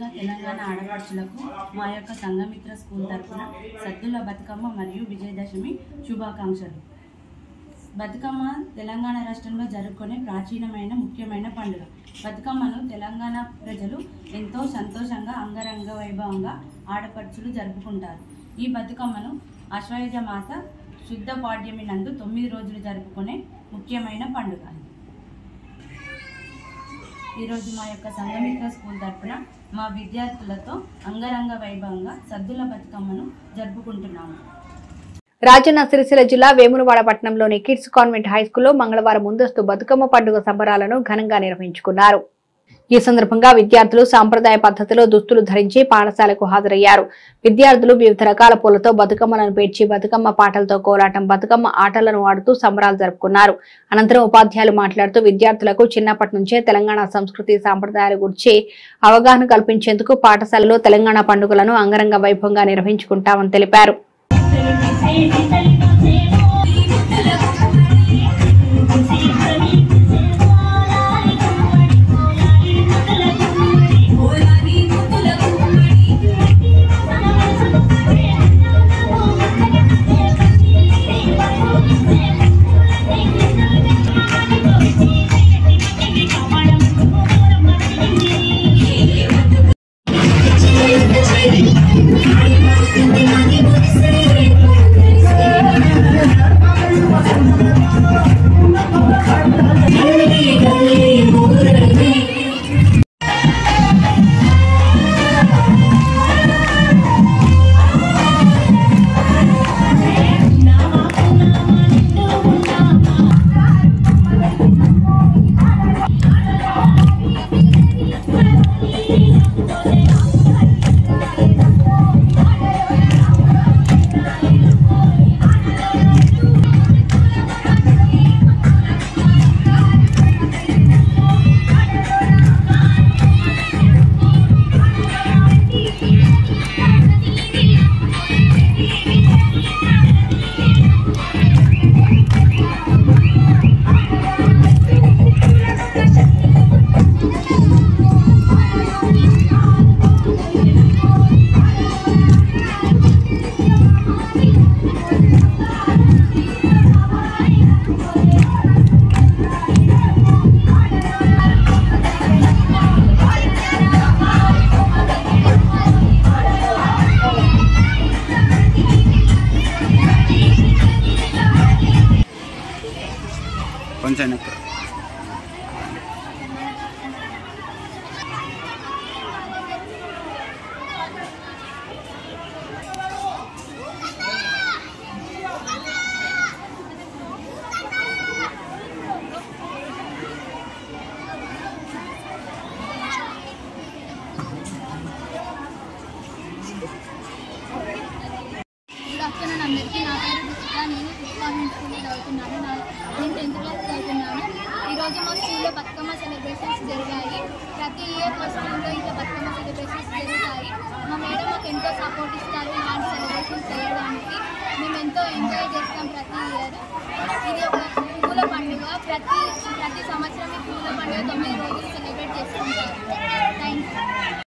ముందుగా తెలంగాణ ఆడపడుచులకు మా యొక్క సంఘమిత్ర స్కూల్ తరఫున సద్దుల బతుకమ్మ మరియు విజయదశమి శుభాకాంక్షలు. బతుకమ్మ తెలంగాణ రాష్ట్రంలో జరుపుకునే ప్రాచీనమైన ముఖ్యమైన పండుగ. బతుకమ్మను తెలంగాణ ప్రజలు ఎంతో సంతోషంగా అంగరంగ వైభవంగా ఆడపడుచులు జరుపుకుంటారు. ఈ బతుకమ్మను ఆశ్వయుజ మాస శుద్ధ పాడ్యమి నందు 9 రోజులు జరుపుకునే ముఖ్యమైన పండుగ. ఈరోజు మా యొక్క సంఘమిత్ర స్కూల్ తరఫున మా విద్యార్థులతో అంగరంగ వైభవంగా సద్దుల బతుకమ్మను జరుపుకుంటున్నాము. రాజన్న సిరిసిల్ల జిల్లా వేములవాడ పట్టణంలోని కిడ్స్ కాన్వెంట్ హై స్కూల్లో మంగళవారం ముందస్తు బతుకమ్మ పండుగ సంబరాలను ఘనంగా నిర్వహించుకున్నారు. ఈ సందర్భంగా విద్యార్థులు సాంప్రదాయ పద్ధతిలో దుస్తులు ధరించి పాఠశాలకు హాజరయ్యారు. విద్యార్థులు వివిధ రకాల పూలతో బతుకమ్మలను పేర్చి బతుకమ్మ పాటలతో కోలాటం, బతుకమ్మ ఆటలను ఆడుతూ సంబరాలు జరుపుకున్నారు. అనంతరం ఉపాధ్యాయులు మాట్లాడుతూ విద్యార్థులకు చిన్నప్పటి నుంచే తెలంగాణ సంస్కృతి సాంప్రదాయాల గురించి అవగాహన కల్పించేందుకు పాఠశాలలో తెలంగాణ పండుగలను అంగరంగ వైభవంగా నిర్వహించుకుంటామని తెలిపారు. అందరికీ నా పేరు రుచిక. నేను కిడ్స్ స్కూల్లో చదువుతున్నాను. నేను 10th క్లాస్ చదువుతున్నాను. ఈరోజు మా స్కూల్లో బతుకమ్మ సెలబ్రేషన్స్ జరిగాయి. ప్రతి ఇయర్ మా స్కూల్లో ఇంకా బతుకమ్మ సెలబ్రేషన్స్ జరుగుతాయి. మా మేడం మాకు ఎంతో సపోర్ట్ ఇస్తారు ఇలాంటి సెలబ్రేషన్స్ చేయడానికి. మేము ఎంతో ఎంజాయ్ చేస్తాం ప్రతి ఇయర్. ఇది ఒక పూల పండుగ. ప్రతి సంవత్సరం ఈ పూల పండుగ 9 రోజులు సెలబ్రేట్ చేసుకుంటారు.